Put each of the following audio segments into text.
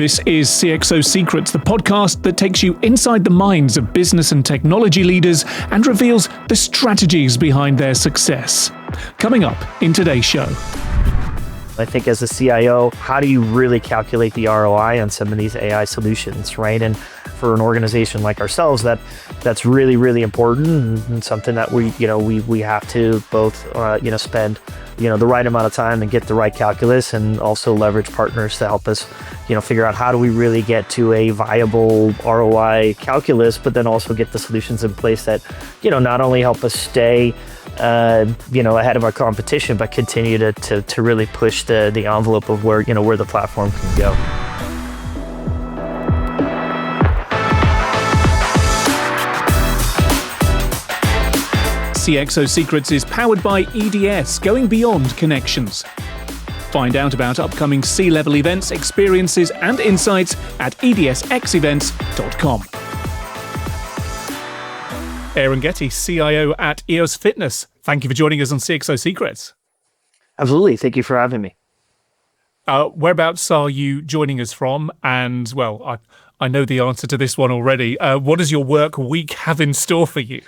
This is CXO Secrets, the podcast that takes you inside the minds of business and technology leaders and reveals the strategies behind their success. Coming up in today's show. I think as a CIO, how do you really calculate the ROI on some of these AI solutions, right? And for an organization like ourselves, that's really, really important and something that we have to both, spend, the right amount of time and get the right calculus, and also leverage partners to help us, figure out how do we really get to a viable ROI calculus, but then also get the solutions in place that, not only help us stay ahead of our competition, but continue to really push the envelope of where the platform can go. CXO Secrets is powered by EDS, going beyond connections. Find out about upcoming C-level events, experiences, and insights at edsxevents.com. Aaron Gette, CIO at EOS Fitness. Thank you for joining us on CXO Secrets. Absolutely. Thank you for having me. Whereabouts are you joining us from? And, well, I know the answer to this one already. What does your work week have in store for you?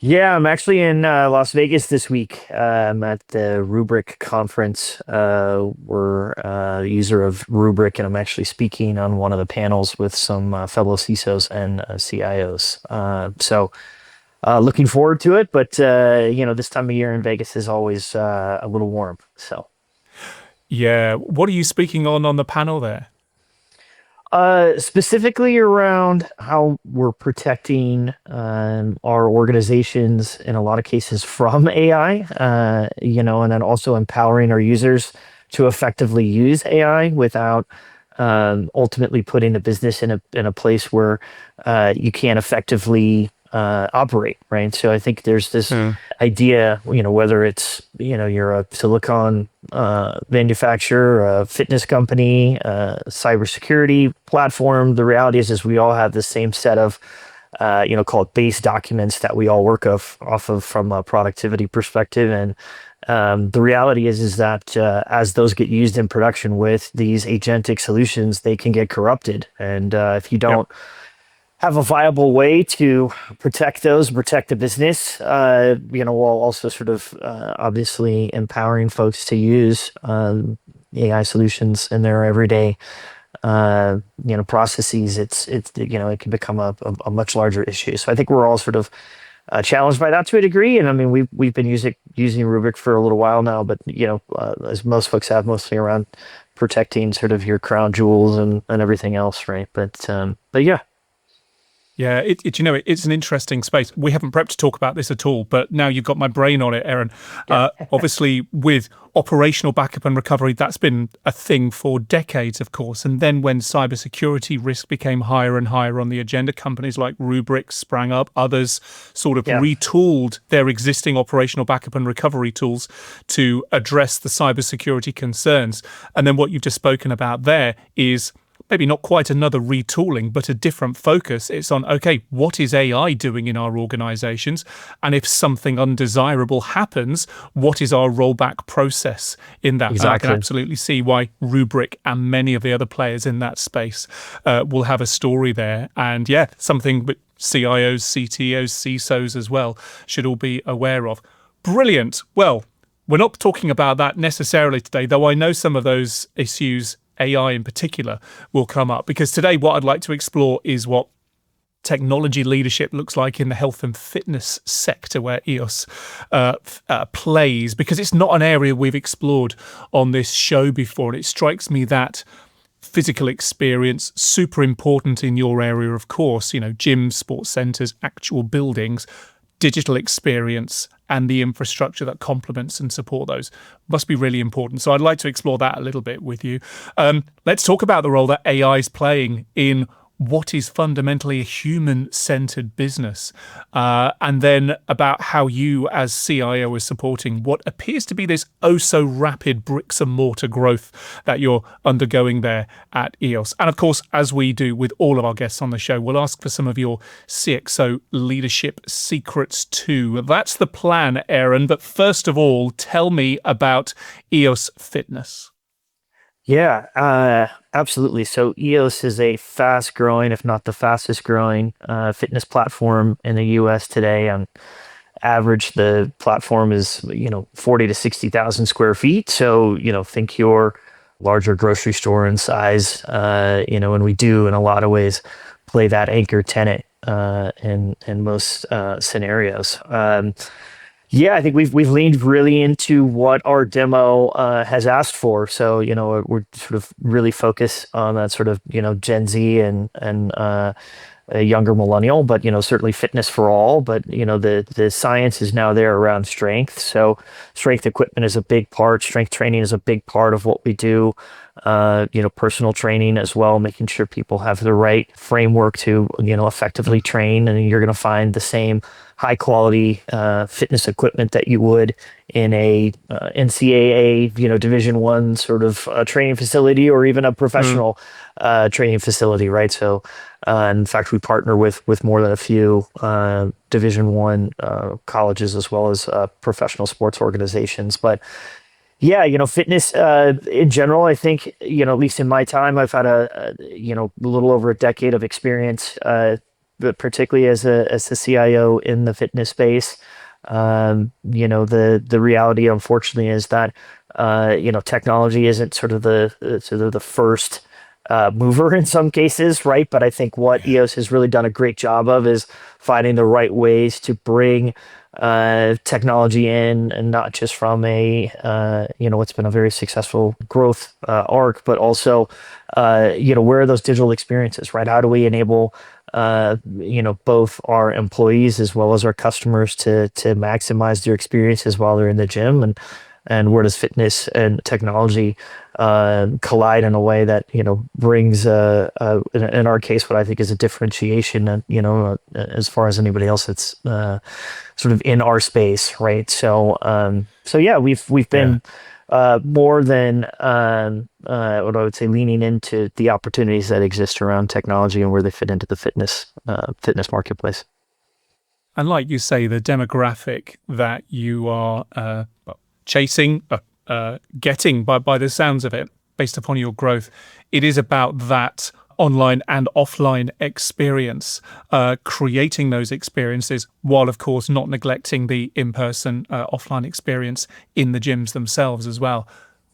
Yeah, I'm actually in Las Vegas this week. I'm at the Rubrik conference. We're a user of Rubrik, and I'm actually speaking on one of the panels with some fellow CISOs and CIOs. So looking forward to it. But, this time of year in Vegas is always a little warm. So, yeah. What are you speaking on the panel there? Specifically around how we're protecting our organizations in a lot of cases from AI, and then also empowering our users to effectively use AI without ultimately putting the business in a place where you can't effectively operate, right? So I think there's this idea, whether it's, you're a silicon manufacturer, a fitness company, a cybersecurity platform. The reality is we all have the same set of, called base documents that we all work off of from a productivity perspective. And the reality is that as those get used in production with these agentic solutions, they can get corrupted. And if you don't have a viable way to protect the business, while also sort of obviously empowering folks to use AI solutions in their everyday processes, it can become a much larger issue. So I think we're all sort of challenged by that to a degree. And I mean, we've been using Rubrik for a little while now, but as most folks have, mostly around protecting sort of your crown jewels and everything else, right? But yeah. Yeah, it's an interesting space. We haven't prepped to talk about this at all, but now you've got my brain on it, Aaron. Obviously, with operational backup and recovery, that's been a thing for decades, of course. And then when cybersecurity risk became higher and higher on the agenda, companies like Rubrik sprang up. Others sort of retooled their existing operational backup and recovery tools to address the cybersecurity concerns. And then what you've just spoken about there is maybe not quite another retooling, but a different focus. It's on, okay, what is AI doing in our organizations? And if something undesirable happens, what is our rollback process in that? Exactly. I can absolutely see why Rubrik and many of the other players in that space will have a story there. And something that CIOs, CTOs, CISOs as well should all be aware of. Brilliant. Well, we're not talking about that necessarily today, though I know some of those issues, AI in particular, will come up, because today what I'd like to explore is what technology leadership looks like in the health and fitness sector where EOS plays, because it's not an area we've explored on this show before. And it strikes me that physical experience, super important in your area, of course, gyms, sports centers, actual buildings, digital experience, and the infrastructure that complements and support those must be really important. So I'd like to explore that a little bit with you. Let's talk about the role that AI is playing in what is fundamentally a human-centered business, and then about how you as CIO are supporting what appears to be this oh-so-rapid bricks-and-mortar growth that you're undergoing there at EOS. And of course, as we do with all of our guests on the show, we'll ask for some of your CXO leadership secrets too. That's the plan, Aaron. But first of all, tell me about EOS Fitness. Yeah, absolutely. So EOS is a fast growing, if not the fastest growing, fitness platform in the US today. On average, the platform is, 40 to 60,000 square feet. So, think your larger grocery store in size, and we do in a lot of ways play that anchor tenant in most scenarios. Yeah, I think we've leaned really into what our demo has asked for. So, we're sort of really focused on that sort of, Gen Z and a younger millennial, but certainly fitness for all. But the science is now there around strength. So strength equipment is a big part. Strength training is a big part of what we do. Personal training as well, making sure people have the right framework to effectively train, and you're going to find the same high quality fitness equipment that you would in a NCAA Division I sort of training facility, or even a Mm. professional training facility, right? So in fact, we partner with more than a few Division I colleges, as well as professional sports organizations. But yeah, fitness in general, I think, at least in my time, I've had a little over a decade of experience, but particularly as a CIO in the fitness space. The reality, unfortunately, is that technology isn't sort of the first mover in some cases, right? But I think what EOS has really done a great job of is finding the right ways to bring technology in, and not just from a what's been a very successful growth arc, but also where are those digital experiences, right? How do we enable both our employees as well as our customers to maximize their experiences while they're in the gym, and where does fitness and technology collide in a way that brings in our case what I think is a differentiation, and as far as anybody else that's sort of in our space, right? So yeah, we've Yeah. been more than what I would say, leaning into the opportunities that exist around technology and where they fit into the fitness marketplace. And like you say, the demographic that you are chasing, getting by the sounds of it, based upon your growth, it is about that online and offline experience, creating those experiences while, of course, not neglecting the in-person offline experience in the gyms themselves as well.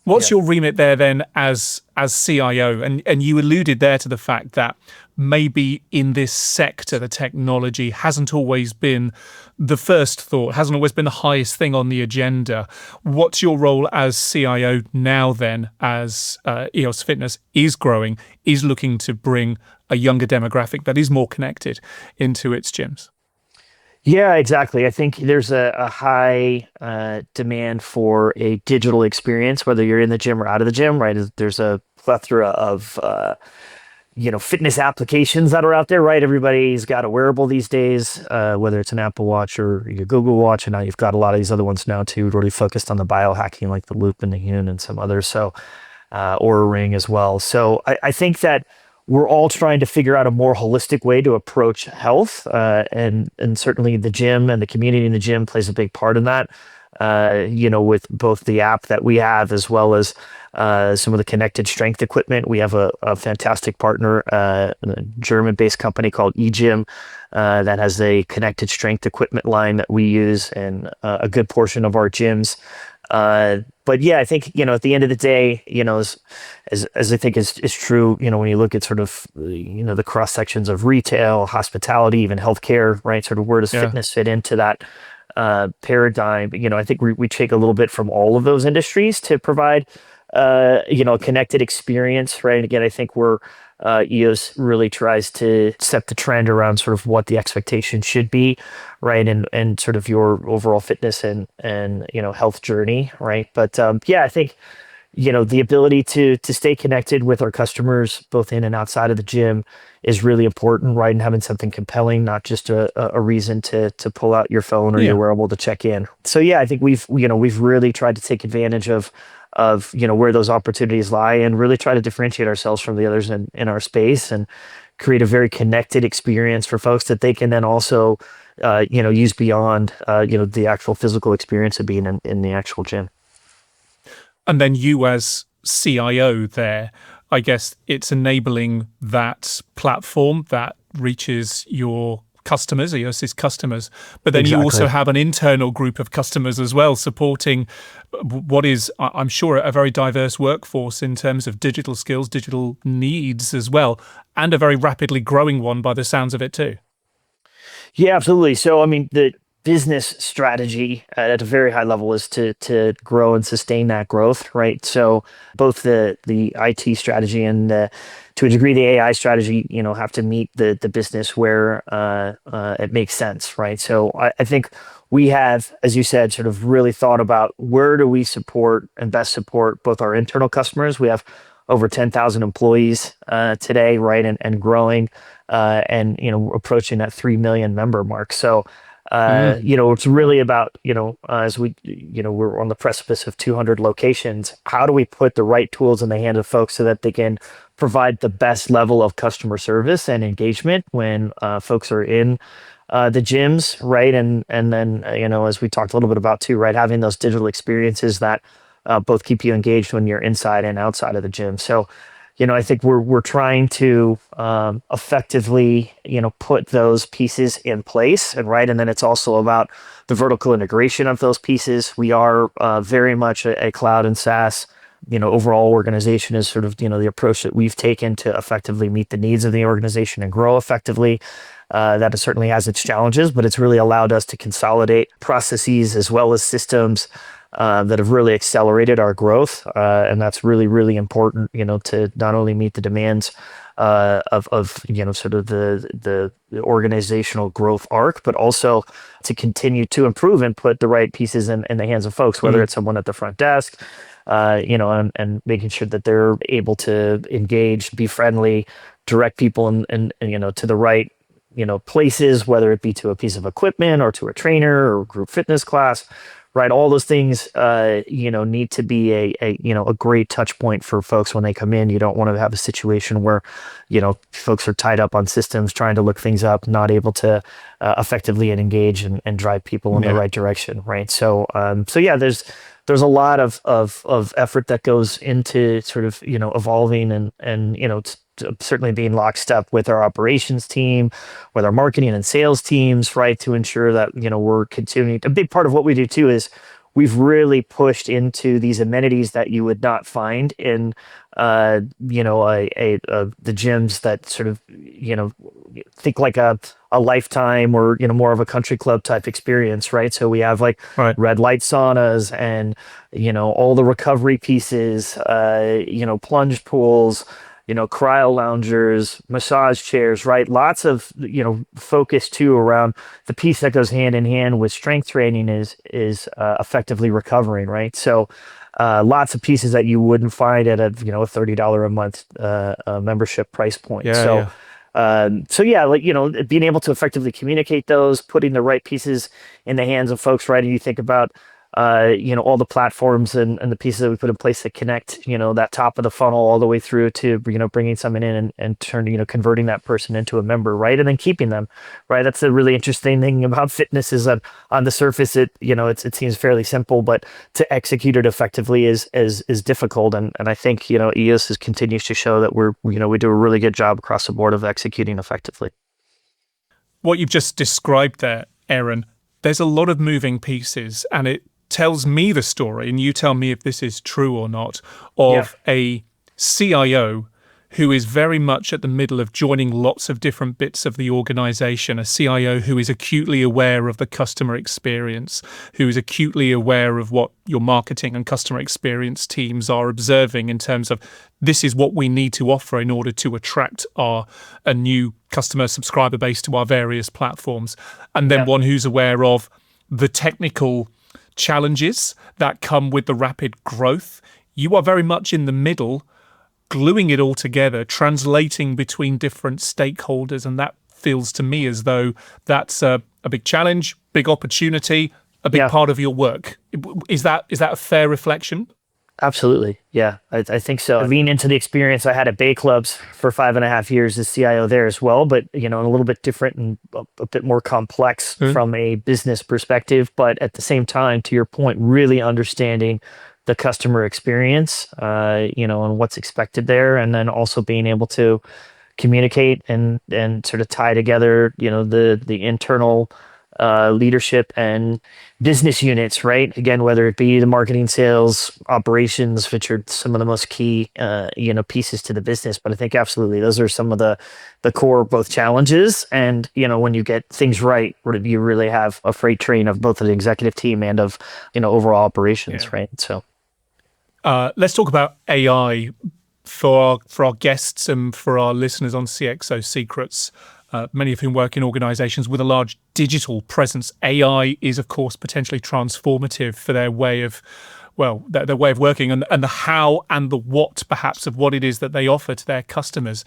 What's Yeah. your remit there then as CIO? And you alluded there to the fact that maybe in this sector, the technology hasn't always been the first thought, hasn't always been the highest thing on the agenda. What's your role as CIO now then, as EOS Fitness is growing, is looking to bring a younger demographic that is more connected into its gyms? Yeah, exactly. I think there's a high demand for a digital experience, whether you're in the gym or out of the gym, right? There's a plethora of fitness applications that are out there, right? Everybody's got a wearable these days, whether it's an Apple Watch or your Google Watch, and now you've got a lot of these other ones now too, really focused on the biohacking, like the Loop and the Hune and some others. So or a ring as well. So I think that we're all trying to figure out a more holistic way to approach health, and certainly the gym and the community in the gym plays a big part in that. With both the app that we have, as well as some of the connected strength equipment. We have a fantastic partner, a German-based company called eGym, that has a connected strength equipment line that we use in a good portion of our gyms. But yeah, I think, at the end of the day, as I think is true, when you look at sort of, the cross sections of retail, hospitality, even healthcare, right? Sort of where does Yeah. fitness fit into that paradigm? I think we take a little bit from all of those industries to provide, a connected experience, right? And again, I think EOS really tries to set the trend around sort of what the expectation should be, right? And sort of your overall fitness and health journey, right? But yeah, I think the ability to stay connected with our customers both in and outside of the gym is really important, right? And having something compelling, not just a reason to pull out your phone or your Yeah. wearable to check in. So yeah, I think we've really tried to take advantage of where those opportunities lie, and really try to differentiate ourselves from the others in our space, and create a very connected experience for folks that they can then also use beyond the actual physical experience of being in the actual gym. And then you, as CIO there, I guess it's enabling that platform that reaches your customers, EOS's customers, but then you also Exactly. have an internal group of customers as well supporting what is, I'm sure, a very diverse workforce in terms of digital skills, digital needs as well, and a very rapidly growing one by the sounds of it too. Yeah, absolutely. So, I mean, the business strategy at a very high level is to grow and sustain that growth, right? So, both the IT strategy and to a degree the AI strategy, have to meet the business where it makes sense, right? So, I think we have, as you said, sort of really thought about where do we support and best support both our internal customers. We have over 10,000 employees today, right, and growing, and approaching that 3 million member mark. So, Mm. it's really about as we we're on the precipice of 200 locations. How do we put the right tools in the hands of folks so that they can provide the best level of customer service and engagement when folks are in the gyms, right? And then as we talked a little bit about too, right, having those digital experiences that both keep you engaged when you're inside and outside of the gym. So, I think we're trying to effectively, put those pieces in place, and right, and then it's also about the vertical integration of those pieces. We are very much a cloud and SaaS, overall organization is sort of the approach that we've taken to effectively meet the needs of the organization and grow effectively. That certainly has its challenges, but it's really allowed us to consolidate processes as well as systems that have really accelerated our growth, and that's really, really important, to not only meet the demands of sort of the organizational growth arc, but also to continue to improve and put the right pieces in the hands of folks, whether Mm. it's someone at the front desk, and making sure that they're able to engage, be friendly, direct people and to the right places, whether it be to a piece of equipment or to a trainer or group fitness class, right? All those things, need to be a great touch point for folks when they come in. You don't want to have a situation where, folks are tied up on systems, trying to look things up, not able to effectively engage and drive people in the Yeah. right direction, right? So, yeah, there's a lot of effort that goes into sort of evolving and certainly being lockstep with our operations team, with our marketing and sales teams, right, to ensure that we're continuing. A big part of what we do too is we've really pushed into these amenities that you would not find in the gyms that sort of think like a Lifetime or more of a country club type experience, right? So we have like Right. red light saunas and all the recovery pieces, plunge pools, cryo loungers, massage chairs, right? Lots of focus too around the piece that goes hand in hand with strength training is effectively recovering, right? So lots of pieces that you wouldn't find at a $30 a month membership price point. Yeah. So Yeah. so yeah, like being able to effectively communicate those, putting the right pieces in the hands of folks, right? And you think about all the platforms and the pieces that we put in place that connect, that top of the funnel all the way through to, bringing someone in and turning, converting that person into a member, right? And then keeping them, right? That's a really interesting thing about fitness is that on the surface, it seems fairly simple, but to execute it effectively is difficult. And I think, EOS continues to show that we do a really good job across the board of executing effectively. What you've just described there, Aaron, there's a lot of moving pieces, and it tells me the story, and you tell me if this is true or not, Yeah. of a CIO who is very much at the middle of joining lots of different bits of the organization, a CIO who is acutely aware of the customer experience, who is acutely aware of what your marketing and customer experience teams are observing in terms of this is what we need to offer in order to attract a new customer subscriber base to our various platforms. And then Yeah. one who's aware of the technical challenges that come with the rapid growth. You are very much in the middle, gluing it all together, translating between different stakeholders. And that feels to me as though that's a big challenge, big opportunity, a big Yeah. part of your work. Is that a fair reflection? Absolutely. Yeah, I think so. I lean into the experience I had at Bay Clubs for 5.5 years as CIO there as well, but a little bit different and a bit more complex Mm. from a business perspective. But at the same time, to your point, really understanding the customer experience, and what's expected there, and then also being able to communicate and sort of tie together, the internal leadership and business units, right? Again, whether it be the marketing, sales, operations, which are some of the most key, pieces to the business. But I think absolutely those are some of the core both challenges and, when you get things right, you really have a freight train of both the executive team and of, overall operations, Yeah. right? So. Let's talk about AI for our guests and for our listeners on CXO Secrets, many of whom work in organizations with a large digital presence. AI is, of course, potentially transformative for their way of, their way of working and the how and the what, perhaps, of what it is that they offer to their customers.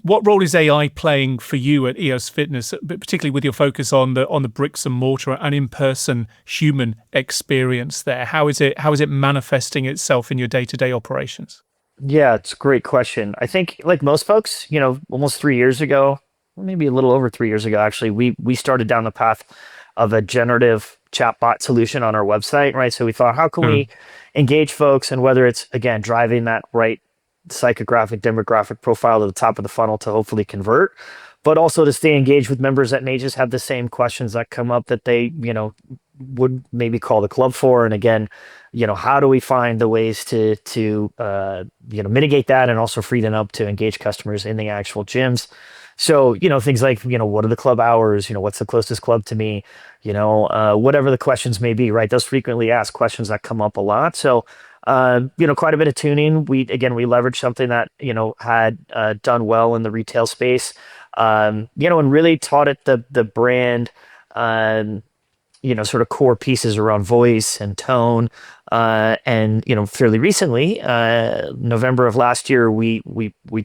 What role is AI playing for you at EOS Fitness, particularly with your focus on the bricks and mortar and in-person human experience there? How is it manifesting itself in your day-to-day operations? Yeah, it's a great question. I think, like most folks, almost 3 years ago, or maybe a little over 3 years ago, actually, we started down the path of a generative chatbot solution on our website, right? So we thought, how can we engage folks, and whether it's, again, driving that right psychographic demographic profile to the top of the funnel to hopefully convert, but also to stay engaged with members that may just have the same questions that come up that they, would maybe call the club for. And again, how do we find the ways to mitigate that and also free them up to engage customers in the actual gyms? So, things like, what are the club hours? What's the closest club to me? Whatever the questions may be, right? Those frequently asked questions that come up a lot. So, quite a bit of tuning. We leveraged something that, had done well in the retail space, and really taught it the brand, sort of core pieces around voice and tone. And fairly recently, November of last year, we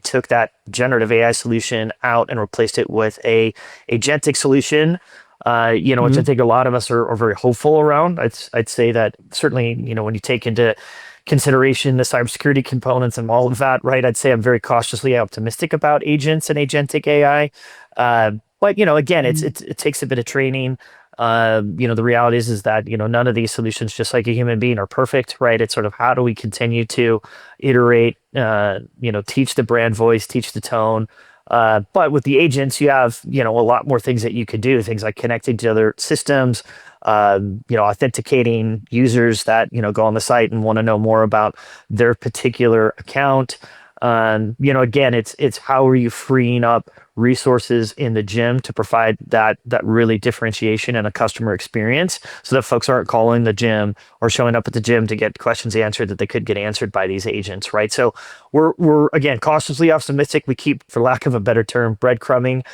took that generative AI solution out and replaced it with a agentic solution, which I think a lot of us are very hopeful around. I'd say that certainly, when you take into consideration the cybersecurity components and all of that, right? I'd say I'm very cautiously optimistic about agents and agentic AI. But again, it takes a bit of training. The reality is that, none of these solutions, just like a human being, are perfect, right? It's sort of how do we continue to iterate, teach the brand voice, teach the tone. But with the agents, you have, a lot more things that you could do, things like connecting to other systems, authenticating users that, go on the site and want to know more about their particular account. Again, it's how are you freeing up resources in the gym to provide that really differentiation and a customer experience so that folks aren't calling the gym or showing up at the gym to get questions answered that they could get answered by these agents, right? So we're again cautiously optimistic. We keep, for lack of a better term, breadcrumbing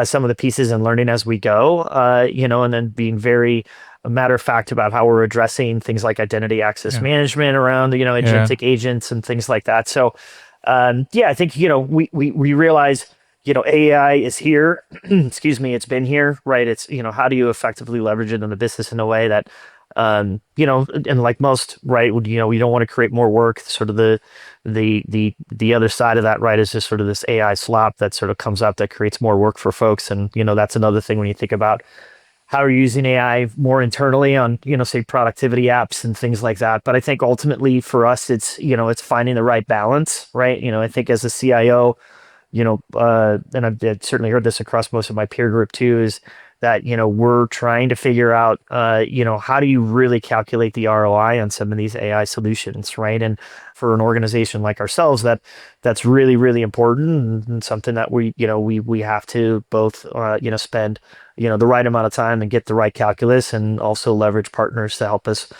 some of the pieces and learning as we go, and then being very a matter of fact about how we're addressing things like identity access management around, agentic agents and things like that. So I think, we realize, AI is here, excuse me, it's been here, right? It's, how do you effectively leverage it in the business in a way that, and like most, right, we don't want to create more work. Sort of the other side of that, right, is just sort of this AI slop that sort of comes up that creates more work for folks. And, that's another thing when you think about how you're using AI more internally on, say productivity apps and things like that. But I think ultimately for us, it's, it's finding the right balance, right? I think as a CIO, and I've certainly heard this across most of my peer group too, is that, we're trying to figure out, how do you really calculate the ROI on some of these AI solutions, right? And for an organization like ourselves, that's really, really important and something that we have to both, spend, the right amount of time and get the right calculus, and also leverage partners to help us,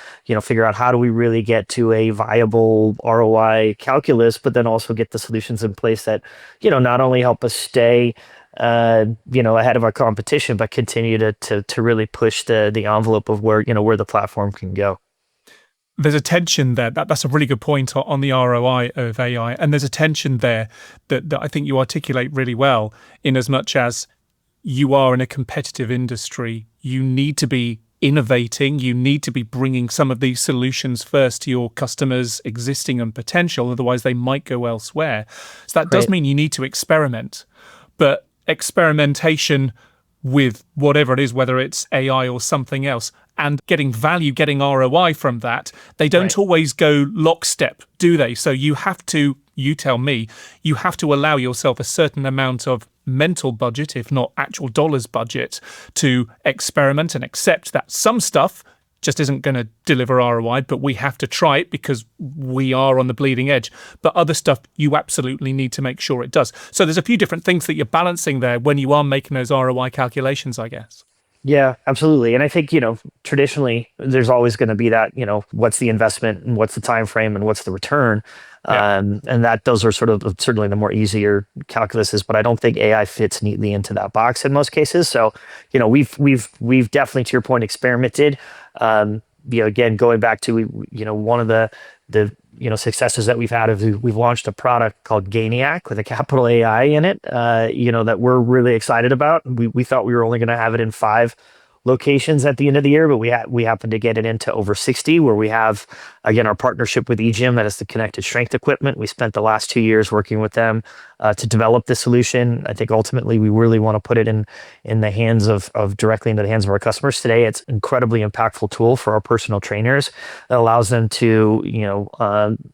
figure out how do we really get to a viable ROI calculus, but then also get the solutions in place that, not only help us stay ahead of our competition, but continue to really push the envelope of where the platform can go. There's a tension there. That's a really good point on the ROI of AI, and there's a tension there that I think you articulate really well. In as much as you are in a competitive industry, you need to be innovating. You need to be bringing some of these solutions first to your customers, existing and potential. Otherwise, they might go elsewhere. So that does mean you need to experiment, but experimentation with whatever it is, whether it's AI or something else, and getting value, getting ROI from that, they don't Right. always go lockstep, do they? So you have to, you tell me, you have to allow yourself a certain amount of mental budget, if not actual dollars budget, to experiment and accept that some stuff just isn't going to deliver ROI, but we have to try it because we are on the bleeding edge. But other stuff, you absolutely need to make sure it does. So there's a few different things that you're balancing there when you are making those ROI calculations, I guess. Yeah, absolutely. And I think, traditionally there's always going to be that, what's the investment and what's the time frame and what's the return. Yeah. And that those are sort of certainly the more easier calculuses, but I don't think AI fits neatly into that box in most cases. So, we've definitely, to your point, experimented. Again, going back to, one of the successes that we've had is we've launched a product called Gainiac with a capital AI in it, that we're really excited about. We thought we were only going to have it in 5 locations at the end of the year, but we happen to get it into over 60, where we have, again, our partnership with eGym, that is the connected strength equipment. We spent the last 2 years working with them to develop this solution. I think ultimately we really want to put it in the hands of directly into the hands of our customers. Today, it's an incredibly impactful tool for our personal trainers that allows them to,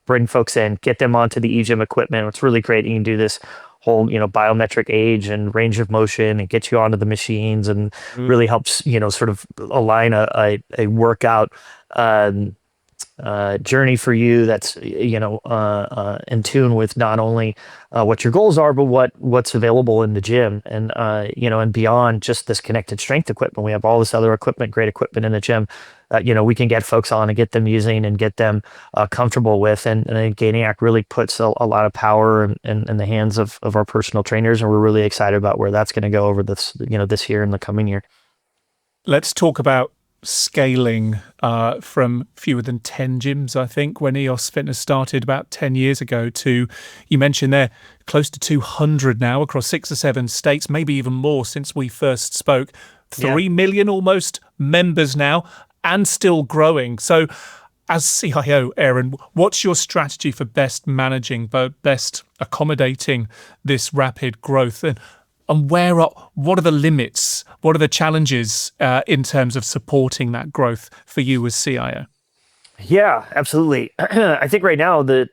bring folks in, get them onto the eGym equipment. It's really great. You can do this whole, biometric age and range of motion and get you onto the machines, and really helps, sort of align a workout journey for you that's, in tune with not only what your goals are, but what's available in the gym. And, and beyond just this connected strength equipment, we have all this other equipment, great equipment in the gym, we can get folks on and get them using and get them comfortable with. And I think Gainiac really puts a lot of power in the hands of our personal trainers. And we're really excited about where that's going to go over this year and the coming year. Let's talk about scaling from fewer than 10 gyms, I think, when EOS Fitness started about 10 years ago, to, you mentioned there, close to 200 now across 6 or 7 states, maybe even more since we first spoke. 3 million almost members now, and still growing. So as CIO, Aaron, what's your strategy for best managing, but best accommodating this rapid growth? And what are the limits? What are the challenges in terms of supporting that growth for you as CIO? Yeah, absolutely. I think right now the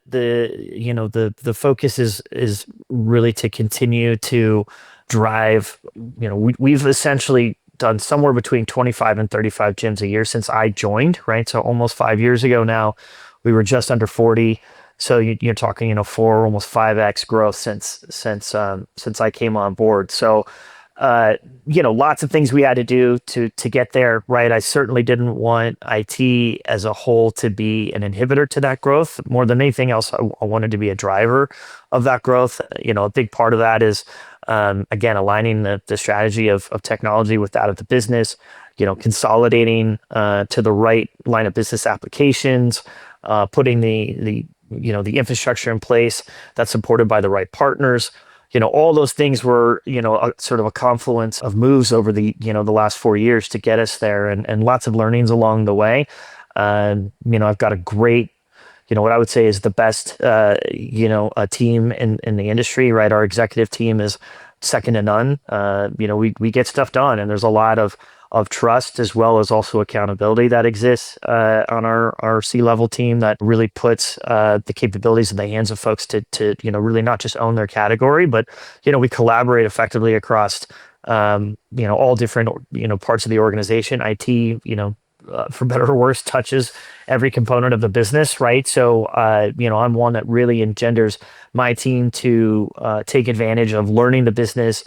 focus is really to continue to drive. We've essentially done somewhere between 25 and 35 gyms a year since I joined, right? So almost 5 years ago now, we were just under 40. So you're talking, 4, almost 5x growth since I came on board. So, lots of things we had to do to get there, right? I certainly didn't want IT as a whole to be an inhibitor to that growth. More than anything else, I wanted to be a driver of that growth. A big part of that is, again, aligning the strategy of technology with that of the business, consolidating to the right line of business applications, putting the infrastructure in place that's supported by the right partners. All those things were, sort of a confluence of moves over the last 4 years to get us there, and lots of learnings along the way. I've got a great, what I would say is the best, a team in the industry, right? Our executive team is second to none. We get stuff done, and there's a lot of trust, as well as also accountability that exists on our C-level team, that really puts the capabilities in the hands of folks to really not just own their category, but we collaborate effectively across all different parts of the organization. IT, for better or worse, touches every component of the business, right? So I'm one that really engenders my team to take advantage of learning the business,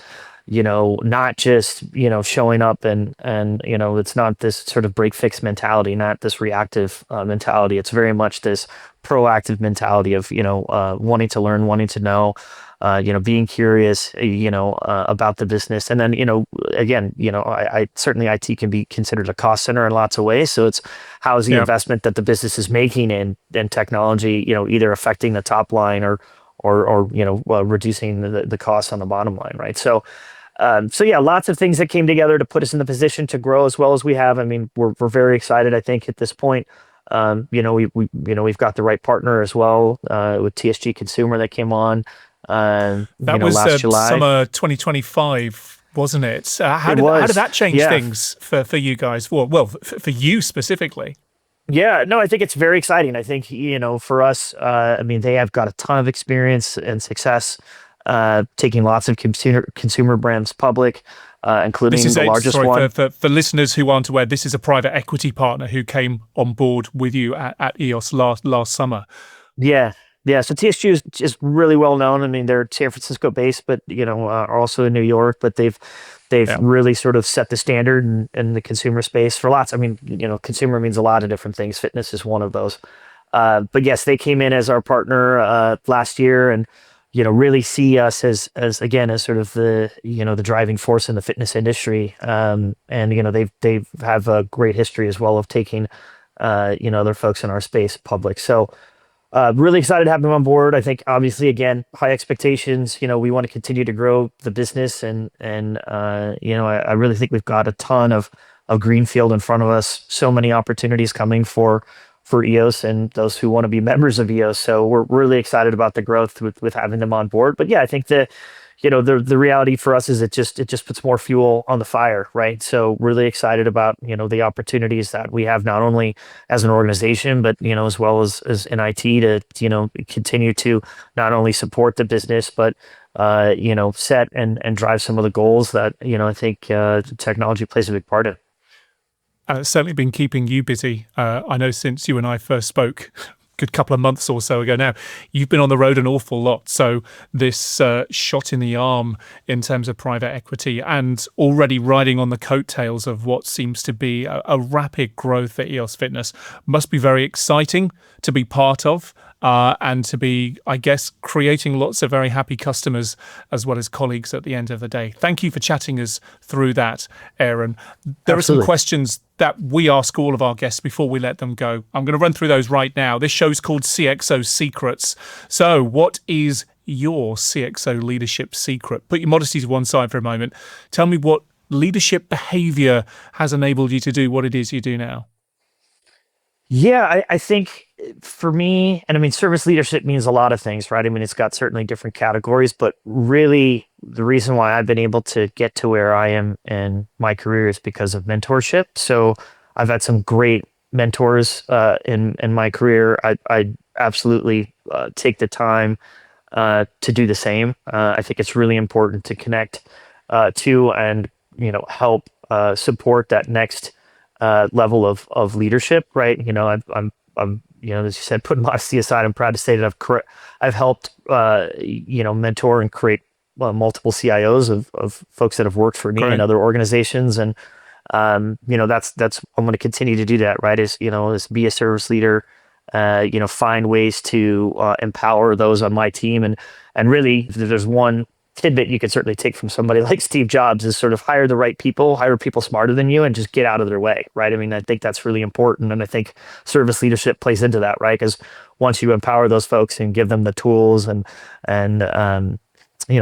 not just, showing up and it's not this sort of break fix mentality, not this reactive mentality. It's very much this proactive mentality of, wanting to learn, wanting to know, being curious, about the business. And then, again, I certainly IT can be considered a cost center in lots of ways. So it's how is the investment that the business is making in technology, either affecting the top line or reducing the costs on the bottom line, right? So lots of things that came together to put us in the position to grow as well as we have. I mean, we're very excited, I think, at this point. We've got the right partner as well, with TSG Consumer that came on, That was last July. summer 2025, wasn't it? It How did was. that change Yeah. things for you guys? Well, for you specifically. Yeah, no, I think it's very exciting. I think, for us, I mean, they have got a ton of experience and success, taking lots of consumer brands public, This including is the a largest sorry one. for listeners who aren't aware. This is a private equity partner who came on board with you at EOS last summer. Yeah. Yeah. So TSG is just really well known. I mean, they're San Francisco based, but are also in New York. But they've Yeah. really sort of set the standard in the consumer space for lots. I mean, consumer means a lot of different things. Fitness is one of those. But yes, they came in as our partner last year, and really see us as again as sort of the driving force in the fitness industry. And they've have a great history as well of taking other folks in our space public. So really excited to have them on board. I think obviously again high expectations. We want to continue to grow the business, and I really think we've got a ton of greenfield in front of us. So many opportunities coming for EOS and those who want to be members of EOS. So we're really excited about the growth with having them on board. But yeah, I think the reality for us is it just puts more fuel on the fire, right? So really excited about the opportunities that we have not only as an organization, but as well as in IT to continue to not only support the business, but set and drive some of the goals that I think technology plays a big part in. And it's certainly been keeping you busy. I know since you and I first spoke, good couple of months or so ago now, you've been on the road an awful lot. So this shot in the arm in terms of private equity and already riding on the coattails of what seems to be a rapid growth at EOS Fitness must be very exciting to be part of. And to be, I guess, creating lots of very happy customers as well as colleagues at the end of the day. Thank you for chatting us through that, Aaron. There are some Absolutely. questions that we ask all of our guests before we let them go. I'm going to run through those right now. This show's called CXO Secrets. So what is your CXO leadership secret? Put your modesty to one side for a moment. Tell me what leadership behavior has enabled you to do what it is you do now. Yeah, I think for me, and I mean, service leadership means a lot of things, right? I mean, it's got certainly different categories, but really the reason why I've been able to get to where I am in my career is because of mentorship. So I've had some great mentors in my career. I absolutely take the time to do the same. I think it's really important to connect to and help support that next level of leadership, right? I'm as you said, putting modesty aside, I'm proud to say that I've helped mentor and create multiple CIOs of folks that have worked for me and Great. other organizations, and that's I'm going to continue to do that, right? Is be a service leader, find ways to empower those on my team, and really, if there's one tidbit you could certainly take from somebody like Steve Jobs is sort of hire the right people, hire people smarter than you, and just get out of their way, right? I mean, I think that's really important, and I think service leadership plays into that, right? Because once you empower those folks and give them the tools and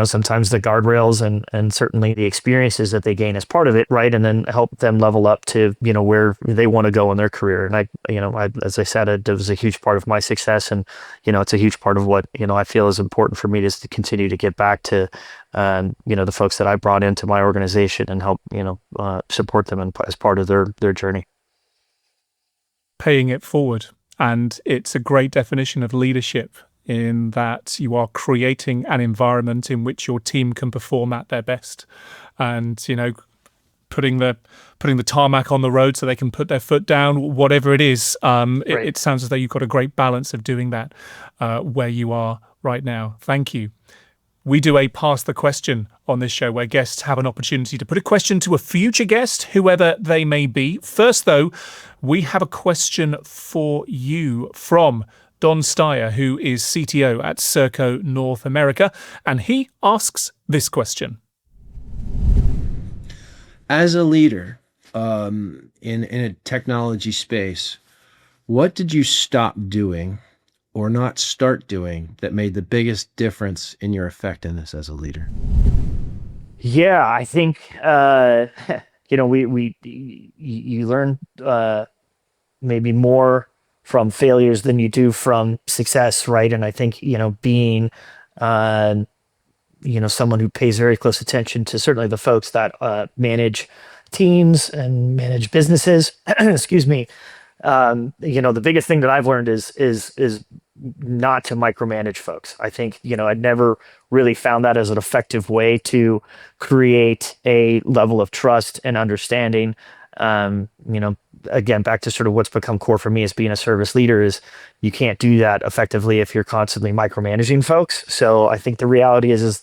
sometimes the guardrails and certainly the experiences that they gain as part of it, right? And then help them level up to where they want to go in their career. And as I said, it was a huge part of my success, and it's a huge part of what I feel is important for me, is to continue to get back to the folks that I brought into my organization and help support them as part of their journey. Paying it forward. And it's a great definition of leadership in that you are creating an environment in which your team can perform at their best, and putting the tarmac on the road so they can put their foot down, whatever it is. Right. It sounds as though you've got a great balance of doing that where you are right now. Thank you. We do a Pass the Question on this show where guests have an opportunity to put a question to a future guest, whoever they may be. First, though, we have a question for you from Don Steyer, who is CTO at Serco North America, and he asks this question. As a leader in a technology space, what did you stop doing or not start doing that made the biggest difference in your effectiveness as a leader? Yeah, I think you learn maybe more from failures than you do from success, right? And I think being someone who pays very close attention to certainly the folks that manage teams and manage businesses. Excuse me. The biggest thing that I've learned is not to micromanage folks. I think, I'd never really found that as an effective way to create a level of trust and understanding. Again, back to sort of what's become core for me as being a service leader is you can't do that effectively if you're constantly micromanaging folks. So I think the reality is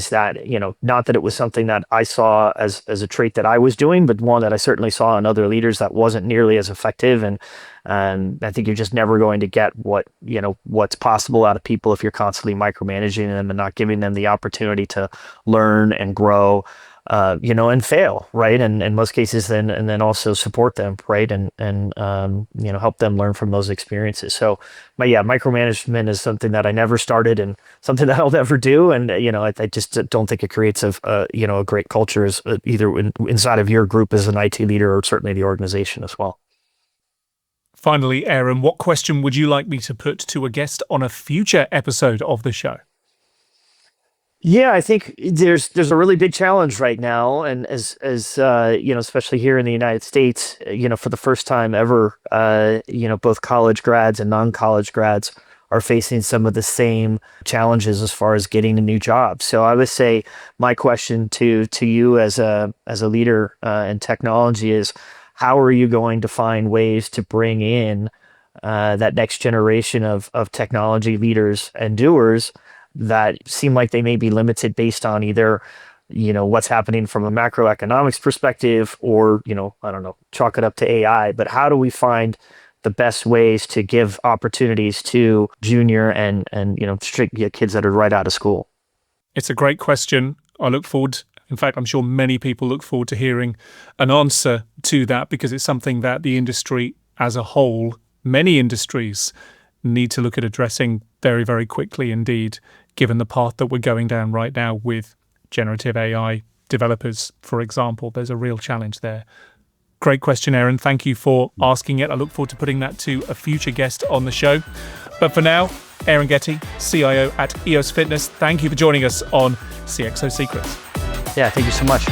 that, not that it was something that I saw as a trait that I was doing, but one that I certainly saw in other leaders that wasn't nearly as effective. And I think you're just never going to get what's possible out of people if you're constantly micromanaging them and not giving them the opportunity to learn and grow, and fail, right? And in most cases, then also support them, right? And help them learn from those experiences. So, micromanagement is something that I never started and something that I'll never do. And, I just don't think it creates a great culture as either inside of your group as an IT leader or certainly the organization as well. Finally, Aaron, what question would you like me to put to a guest on a future episode of the show? Yeah, I think there's a really big challenge right now, and as especially here in the United States, for the first time ever, both college grads and non-college grads are facing some of the same challenges as far as getting a new job. So I would say my question to you as a leader in technology is, how are you going to find ways to bring in that next generation of technology leaders and doers that seem like they may be limited based on either, what's happening from a macroeconomics perspective or, I don't know, chalk it up to AI, but how do we find the best ways to give opportunities to junior and strict kids that are right out of school? It's a great question. I look forward, in fact, I'm sure many people look forward to hearing an answer to that, because it's something that the industry as a whole, many industries, need to look at addressing very, very quickly indeed, given the path that we're going down right now with generative AI developers, for example. There's a real challenge there. Great question, Aaron. Thank you for asking it. I look forward to putting that to a future guest on the show. But for now, Aaron Gette, CIO at EOS Fitness, thank you for joining us on CXO Secrets. Yeah, thank you so much.